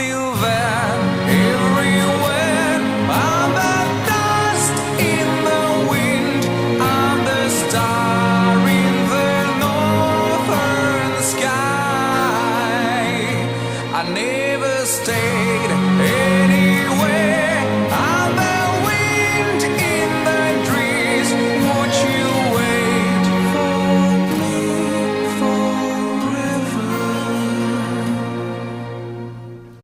still there everywhere. I'm the dust in the wind. I'm the star in the northern sky. I never stay